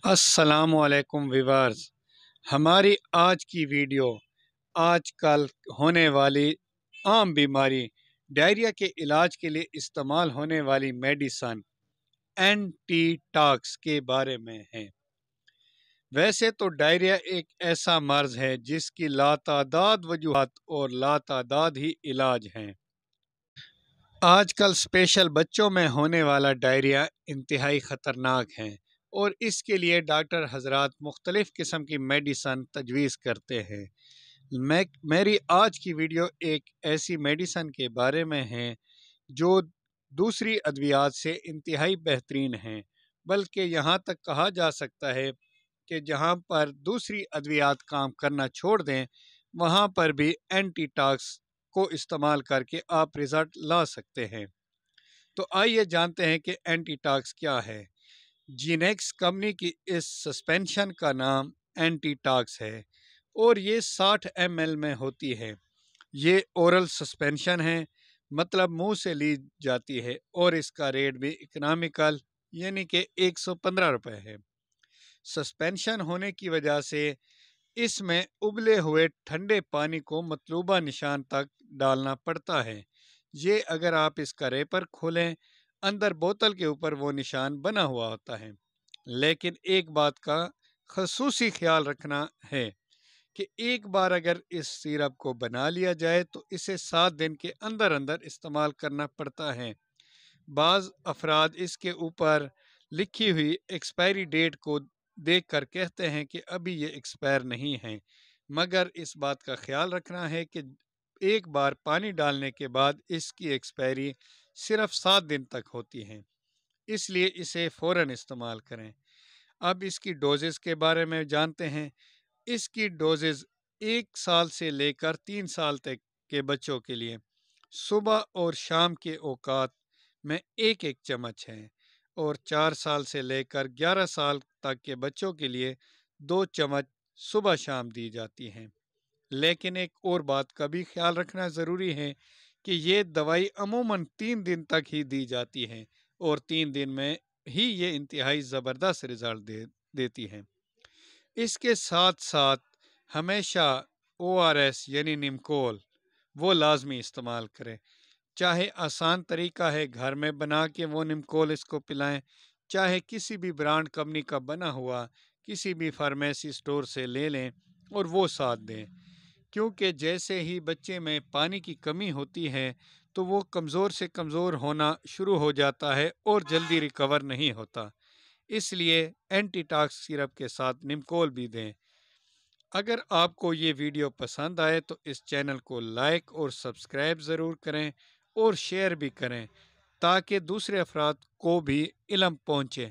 السلام علیکم ویورز، ہماری آج کی ویڈیو آج کل ہونے والی عام بیماری ڈائریا کے علاج کے لیے استعمال ہونے والی میڈیسن اینٹی ٹاکس کے بارے میں ہے۔ ویسے تو ڈائریا ایک ایسا مرض ہے جس کی لاتعداد وجوہات اور لاتعداد ہی علاج ہیں۔ آج کل اسپیشل بچوں میں ہونے والا ڈائریا انتہائی خطرناک ہے اور اس کے لیے ڈاکٹر حضرات مختلف قسم کی میڈیسن تجویز کرتے ہیں۔ میری آج کی ویڈیو ایک ایسی میڈیسن کے بارے میں ہے جو دوسری ادویات سے انتہائی بہترین ہیں، بلکہ یہاں تک کہا جا سکتا ہے کہ جہاں پر دوسری ادویات کام کرنا چھوڑ دیں وہاں پر بھی اینٹی ٹاکس کو استعمال کر کے آپ رزلٹ لا سکتے ہیں۔ تو آئیے جانتے ہیں کہ اینٹی ٹاکس کیا ہے۔ جینیکس کمپنی کی اس سسپینشن کا نام اینٹی ٹاکس ہے اور یہ 60 ml میں ہوتی ہے۔ یہ اورل سسپینشن ہے، مطلب منہ سے لی جاتی ہے اور اس کا ریٹ بھی اکنامیکل یعنی کہ 115 روپے ہے۔ سسپینشن ہونے کی وجہ سے اس میں ابلے ہوئے ٹھنڈے پانی کو مطلوبہ نشان تک ڈالنا پڑتا ہے۔ یہ اگر آپ اس کا ریپر کھولیں اندر بوتل کے اوپر وہ نشان بنا ہوا ہوتا ہے، لیکن ایک بات کا خصوصی خیال رکھنا ہے کہ ایک بار اگر اس سیرپ کو بنا لیا جائے تو اسے 7 دن کے اندر اندر استعمال کرنا پڑتا ہے۔ بعض افراد اس کے اوپر لکھی ہوئی ایکسپائری ڈیٹ کو دیکھ کر کہتے ہیں کہ ابھی یہ ایکسپائر نہیں ہے، مگر اس بات کا خیال رکھنا ہے کہ ایک بار پانی ڈالنے کے بعد اس کی ایکسپائری صرف 7 دن تک ہوتی ہے، اس لیے اسے فوراً استعمال کریں۔ اب اس کی ڈوزز کے بارے میں جانتے ہیں۔ اس کی ڈوزز 1 سال سے لے کر 3 سال تک کے بچوں کے لیے صبح اور شام کے اوقات میں 1 چمچ ہے اور 4 سال سے لے کر 11 سال تک کے بچوں کے لیے 2 چمچ صبح شام دی جاتی ہیں۔ لیکن ایک اور بات کا بھی خیال رکھنا ضروری ہے کہ یہ دوائی عموماً 3 دن تک ہی دی جاتی ہے اور 3 دن میں ہی یہ انتہائی زبردست رزلٹ دیتی ہے۔ اس کے ساتھ ساتھ ہمیشہ ORS یعنی نمکول وہ لازمی استعمال کریں۔ چاہے آسان طریقہ ہے گھر میں بنا کے وہ نمکول اس کو پلائیں، چاہے کسی بھی برانڈ کمپنی کا بنا ہوا کسی بھی فارمیسی سٹور سے لے لیں اور وہ ساتھ دیں، کیونکہ جیسے ہی بچے میں پانی کی کمی ہوتی ہے تو وہ کمزور سے کمزور ہونا شروع ہو جاتا ہے اور جلدی ریکور نہیں ہوتا، اس لیے اینٹی ٹاکس سیرپ کے ساتھ نمکول بھی دیں۔ اگر آپ کو یہ ویڈیو پسند آئے تو اس چینل کو لائک اور سبسکرائب ضرور کریں اور شیئر بھی کریں تاکہ دوسرے افراد کو بھی علم پہنچے۔